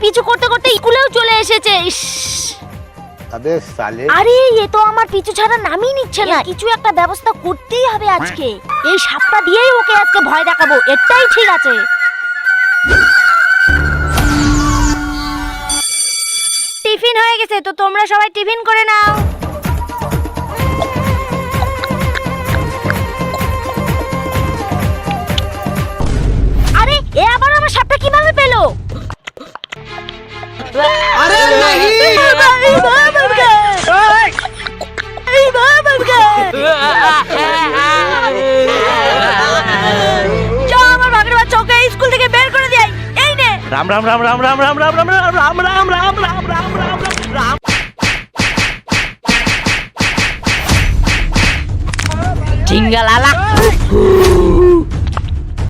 পিছু করতে করতে স্কুলেও চলে এসেছে। ইস, আবে সালে, আরে এ তো আমার পিছু ছাড়া নামই নিচ্ছে না। কিছু একটা ব্যবস্থা করতেই হবে আজকে। এই সাপটা দিয়েই ওকে আজকে ভয় দেখাবো, এটাই ঠিক আছে। টিফিন হয়ে গেছে, তো তোমরা সবাই টিফিন করে নাও। আরে এ আবার আমার সাপটা কিভাবে পেলো? আরে नहीं আমার বাঘের বাচ্চা, ওকে স্কুল থেকে বের করে দেয়। এই নে। রাম রাম রাম রাম রাম রাম রাম রাম রাম রাম রাম রাম রাম রাম রাম রাম। জিঙ্গালালা।